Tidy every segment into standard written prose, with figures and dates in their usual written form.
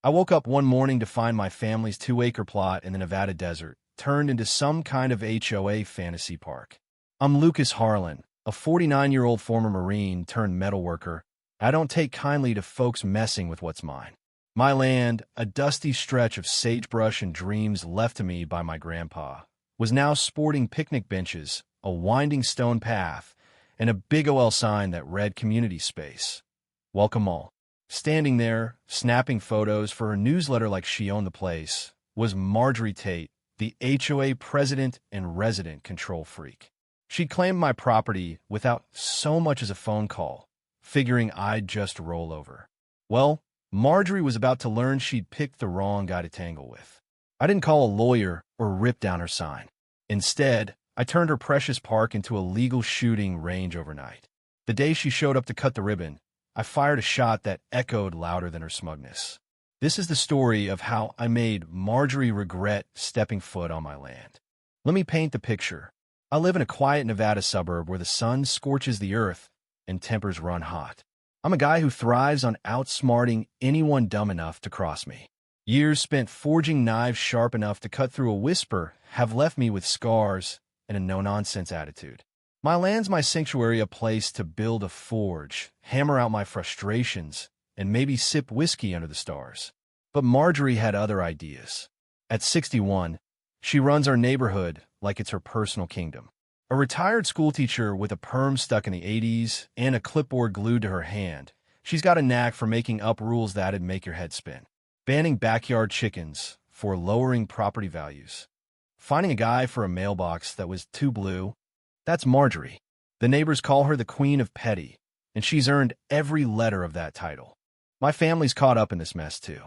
I woke up one morning to find my family's 2-acre plot in the Nevada desert turned into some kind of HOA fantasy park. I'm Lucas Harlan, a 49-year-old former Marine turned metalworker. I don't take kindly to folks messing with what's mine. My land, a dusty stretch of sagebrush and dreams left to me by my grandpa, was now sporting picnic benches, a winding stone path, and a big OL sign that read community space. Welcome all. Standing there, snapping photos for her newsletter like she owned the place, was Marjorie Tate, the HOA president and resident control freak. She'd claimed my property without so much as a phone call, figuring I'd just roll over. Well, Marjorie was about to learn she'd picked the wrong guy to tangle with. I didn't call a lawyer or rip down her sign. Instead, I turned her precious park into a legal shooting range overnight. The day she showed up to cut the ribbon, I fired a shot that echoed louder than her smugness. This is the story of how I made Marjorie regret stepping foot on my land. Let me paint the picture. I live in a quiet Nevada suburb where the sun scorches the earth and tempers run hot. I'm a guy who thrives on outsmarting anyone dumb enough to cross me. Years spent forging knives sharp enough to cut through a whisper have left me with scars and a no-nonsense attitude. My land's my sanctuary, a place to build a forge, hammer out my frustrations, and maybe sip whiskey under the stars. But Marjorie had other ideas. At 61, she runs our neighborhood like it's her personal kingdom. A retired schoolteacher with a perm stuck in the 80s and a clipboard glued to her hand, she's got a knack for making up rules that'd make your head spin. Banning backyard chickens for lowering property values. Finding a guy for a mailbox that was too blue. That's Marjorie. The neighbors call her the Queen of Petty, and she's earned every letter of that title. My family's caught up in this mess, too.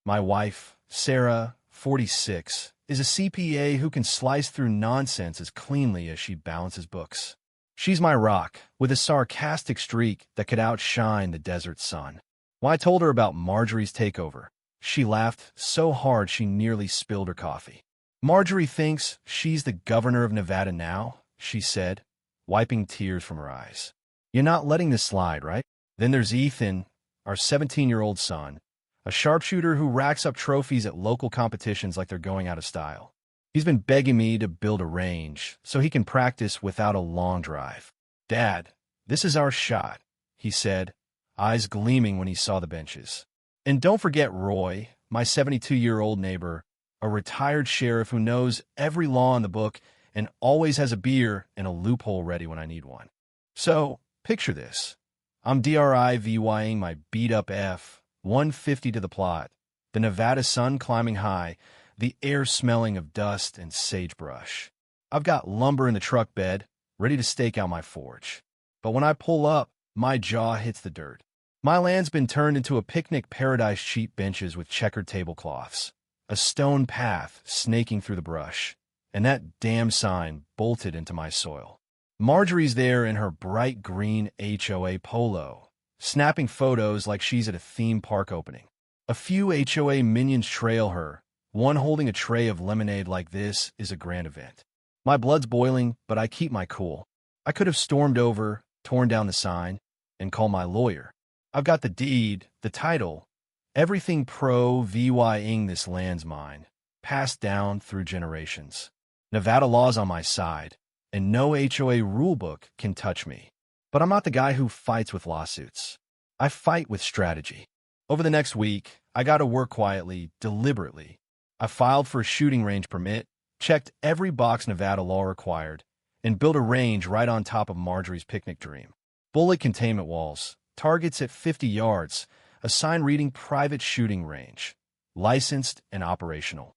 My wife, Sarah, 46, is a CPA who can slice through nonsense as cleanly as she balances books. She's my rock, with a sarcastic streak that could outshine the desert sun. When I told her about Marjorie's takeover, she laughed so hard she nearly spilled her coffee. Marjorie thinks she's the governor of Nevada now, she said, wiping tears from her eyes. You're not letting this slide, right? Then there's Ethan, our 17-year-old son, a sharpshooter who racks up trophies at local competitions like they're going out of style. He's been begging me to build a range so he can practice without a long drive. Dad, this is our shot, he said, eyes gleaming when he saw the benches. And don't forget Roy, my 72-year-old neighbor, a retired sheriff who knows every law in the book and always has a beer and a loophole ready when I need one. So, picture this. I'm DRIVYing my beat-up F-150 to the plot, the Nevada sun climbing high, the air smelling of dust and sagebrush. I've got lumber in the truck bed, ready to stake out my forge. But when I pull up, my jaw hits the dirt. My land's been turned into a picnic paradise, cheap benches with checkered tablecloths, a stone path snaking through the brush, and that damn sign bolted into my soil. Marjorie's there in her bright green HOA polo, snapping photos like she's at a theme park opening. A few HOA minions trail her, one holding a tray of lemonade like this is a grand event. My blood's boiling, but I keep my cool. I could have stormed over, torn down the sign, and called my lawyer. I've got the deed, the title, everything pro-VYing this land's mine, passed down through generations. Nevada law's on my side, and no HOA rulebook can touch me. But I'm not the guy who fights with lawsuits. I fight with strategy. Over the next week, I got to work quietly, deliberately. I filed for a shooting range permit, checked every box Nevada law required, and built a range right on top of Marjorie's picnic dream. Bullet containment walls, targets at 50 yards, a sign reading private shooting range, licensed and operational.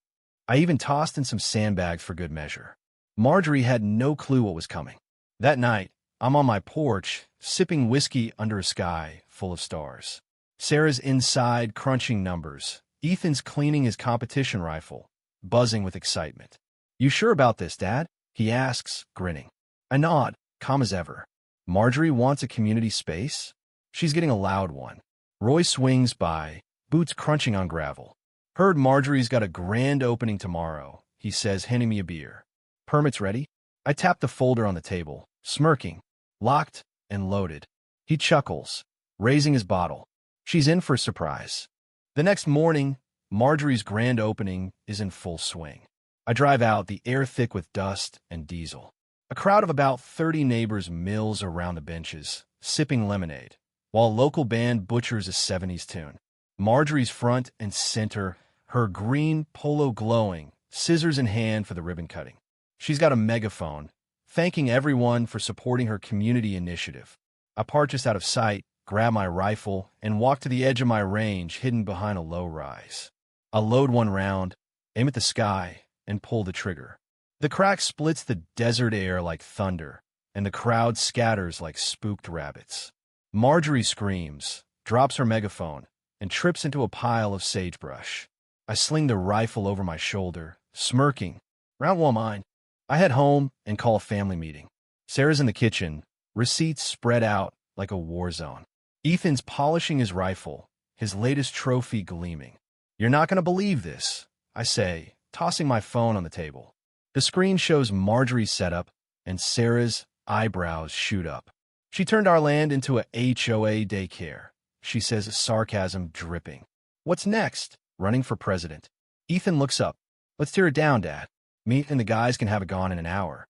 I even tossed in some sandbags for good measure. Marjorie had no clue what was coming. That night, I'm on my porch, sipping whiskey under a sky full of stars. Sarah's inside, crunching numbers. Ethan's cleaning his competition rifle, buzzing with excitement. You sure about this, Dad? He asks, grinning. I nod, calm as ever. Marjorie wants a community space? She's getting a loud one. Roy swings by, boots crunching on gravel. Heard Marjorie's got a grand opening tomorrow, he says, handing me a beer. Permits ready? I tap the folder on the table, smirking. Locked and loaded. He chuckles, raising his bottle. She's in for a surprise. The next morning, Marjorie's grand opening is in full swing. I drive out, the air thick with dust and diesel. A crowd of about 30 neighbors mills around the benches, sipping lemonade, while a local band butchers a 70s tune. Marjorie's front and center, her green polo glowing, scissors in hand for the ribbon cutting. She's got a megaphone, thanking everyone for supporting her community initiative. I park just out of sight, grab my rifle, and walk to the edge of my range hidden behind a low rise. I load one round, aim at the sky, and pull the trigger. The crack splits the desert air like thunder, and the crowd scatters like spooked rabbits. Marjorie screams, drops her megaphone, and trips into a pile of sagebrush. I sling the rifle over my shoulder, smirking. Round one mine. I head home and call a family meeting. Sarah's in the kitchen, receipts spread out like a war zone. Ethan's polishing his rifle, his latest trophy gleaming. "You're not going to believe this," I say, tossing my phone on the table. The screen shows Marjorie's setup, and Sarah's eyebrows shoot up. "She turned our land into a HOA daycare," she says, sarcasm dripping. "What's next? Running for president?" Ethan looks up. "Let's tear it down, Dad. Me and the guys can have it gone in an hour."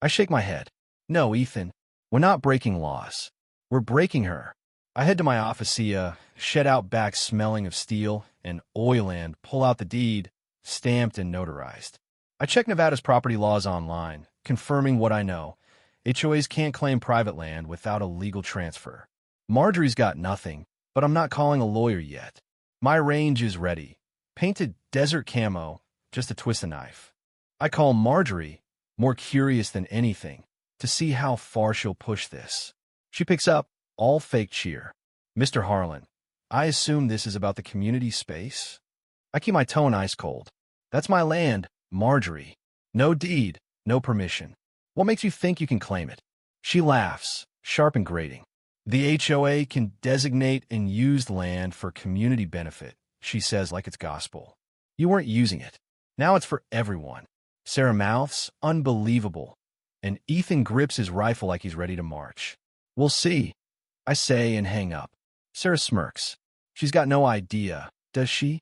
I shake my head. "No, Ethan, we're not breaking laws. We're breaking her." I head to my office, shed out back smelling of steel and oil, and pull out the deed, stamped and notarized. I check Nevada's property laws online, confirming what I know. HOAs can't claim private land without a legal transfer. Marjorie's got nothing, but I'm not calling a lawyer yet. My range is ready. Painted desert camo, just a twist of knife. I call Marjorie, more curious than anything, to see how far she'll push this. She picks up, all fake cheer. "Mr. Harlan, I assume this is about the community space?" I keep my tone ice cold. "That's my land, Marjorie. No deed, no permission. What makes you think you can claim it?" She laughs, sharp and grating. "The HOA can designate and use land for community benefit," she says like it's gospel. "You weren't using it. Now it's for everyone." Sarah mouths, "Unbelievable," and Ethan grips his rifle like he's ready to march. "We'll see," I say and hang up. Sarah smirks. "She's got no idea, does she?"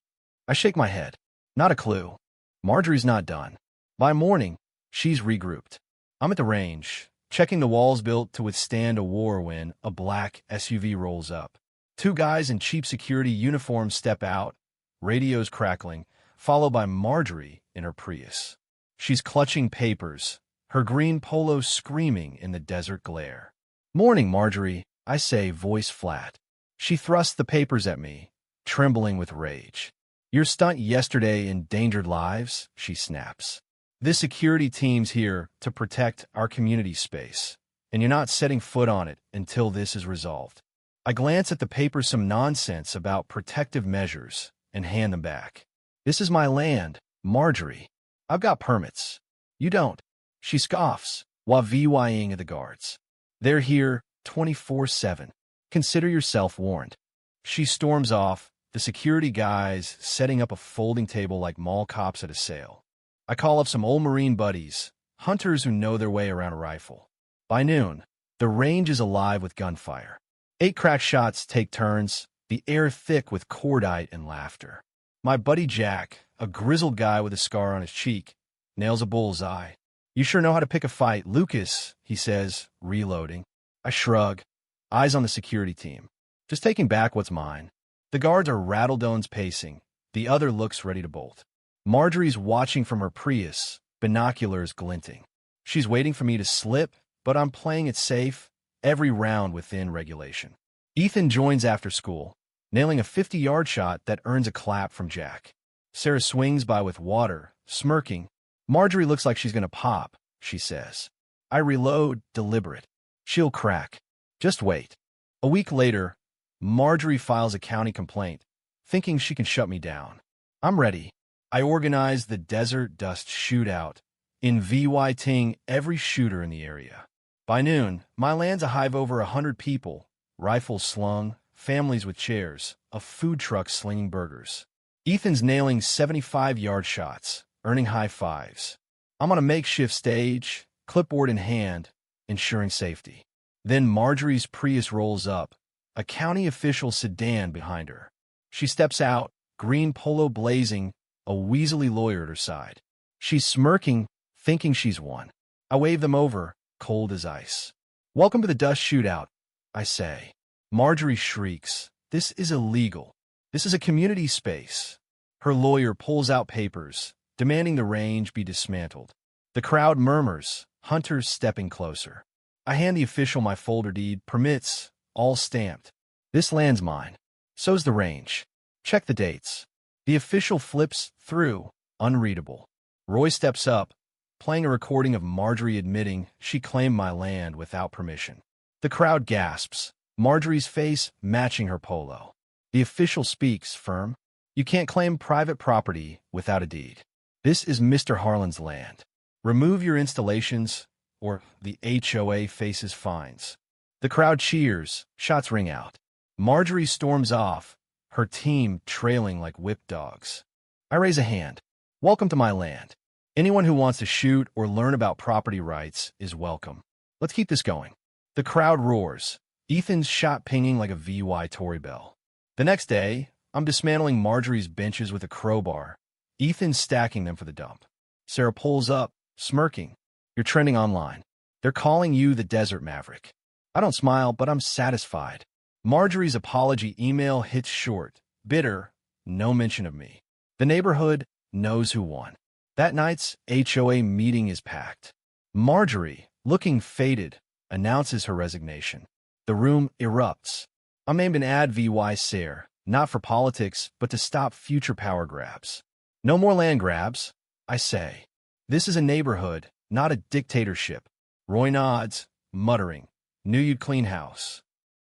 I shake my head. "Not a clue." Marjorie's not done. By morning, she's regrouped. I'm at the range, checking the walls built to withstand a war when a black SUV rolls up. Two guys in cheap security uniforms step out, radios crackling, followed by Marjorie in her Prius. She's clutching papers, her green polo screaming in the desert glare. "Morning, Marjorie," I say, voice flat. She thrusts the papers at me, trembling with rage. "Your stunt yesterday endangered lives," she snaps. "This security team's here to protect our community space, and you're not setting foot on it until this is resolved." I glance at the papers, some nonsense about protective measures, and hand them back. "This is my land, Marjorie. I've got permits. You don't." She scoffs, while VYing at the guards. "They're here 24/7. Consider yourself warned." She storms off, the security guys setting up a folding table like mall cops at a sale. I call up some old Marine buddies, hunters who know their way around a rifle. By noon, the range is alive with gunfire. 8 crack shots take turns, the air thick with cordite and laughter. My buddy Jack, a grizzled guy with a scar on his cheek, nails a bullseye. "You sure know how to pick a fight, Lucas," he says, reloading. I shrug, eyes on the security team. Just taking back what's mine. The guards are rattledones pacing. The other looks ready to bolt. Marjorie's watching from her Prius, binoculars glinting. She's waiting for me to slip, but I'm playing it safe, every round within regulation. Ethan joins after school, nailing a 50-yard shot that earns a clap from Jack. Sarah swings by with water, smirking. "Marjorie looks like she's going to pop," she says. I reload, deliberate. "She'll crack. Just wait." A week later, Marjorie files a county complaint, thinking she can shut me down. I'm ready. I organize the Desert Dust Shootout, inviting every shooter in the area. By noon, my land's a hive over 100 people, rifles slung, families with chairs, a food truck slinging burgers. Ethan's nailing 75-yard shots, earning high fives. I'm on a makeshift stage, clipboard in hand, ensuring safety. Then Marjorie's Prius rolls up, a county official sedan behind her. She steps out, green polo blazing, a weaselly lawyer at her side. She's smirking, thinking she's won. I wave them over, cold as ice. "Welcome to the dust shootout," I say. Marjorie shrieks, "This is illegal. This is a community space." Her lawyer pulls out papers, demanding the range be dismantled. The crowd murmurs, hunters stepping closer. I hand the official my folder deed, permits, all stamped. "This land's mine. So's the range. Check the dates." The official flips through, unreadable. Roy steps up, playing a recording of Marjorie admitting she claimed my land without permission. The crowd gasps, Marjorie's face matching her polo. The official speaks, firm. "You can't claim private property without a deed. This is Mr. Harlan's land. Remove your installations, or the HOA faces fines." The crowd cheers, shots ring out. Marjorie storms off, her team trailing like whipped dogs. I raise a hand. "Welcome to my land. Anyone who wants to shoot or learn about property rights is welcome. Let's keep this going." The crowd roars, Ethan's shot pinging like a VY Tory bell. The next day, I'm dismantling Marjorie's benches with a crowbar, Ethan's stacking them for the dump. Sarah pulls up, smirking. "You're trending online. They're calling you the Desert Maverick." I don't smile, but I'm satisfied. Marjorie's apology email hits short, bitter, no mention of me. The neighborhood knows who won. That night's HOA meeting is packed. Marjorie, looking faded, announces her resignation. The room erupts. I'm named an ad VY Sayre, not for politics, but to stop future power grabs. "No more land grabs," I say. "This is a neighborhood, not a dictatorship." Roy nods, muttering, "Knew you'd clean house."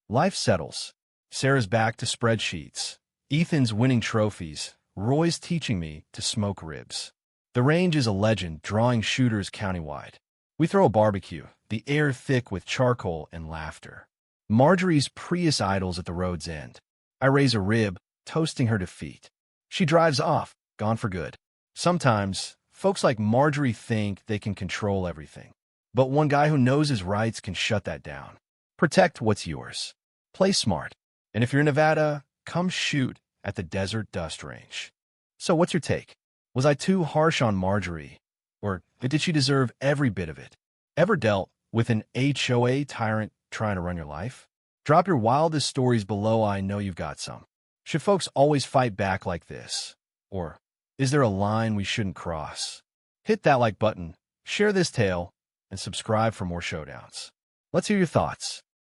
Life settles. Sarah's back to spreadsheets. Ethan's winning trophies. Roy's teaching me to smoke ribs. The range is a legend, drawing shooters countywide. We throw a barbecue, the air thick with charcoal and laughter. Marjorie's Prius idles at the road's end. I raise a rib, toasting her defeat. She drives off, gone for good. Sometimes, folks like Marjorie think they can control everything. But one guy who knows his rights can shut that down. Protect what's yours. Play smart. And if you're in Nevada, come shoot at the Desert Dust Range. So what's your take? Was I too harsh on Marjorie? Or did she deserve every bit of it? Ever dealt with an HOA tyrant trying to run your life? Drop your wildest stories below. I know you've got some. Should folks always fight back like this? Or is there a line we shouldn't cross? Hit that like button, share this tale, and subscribe for more showdowns. Let's hear your thoughts.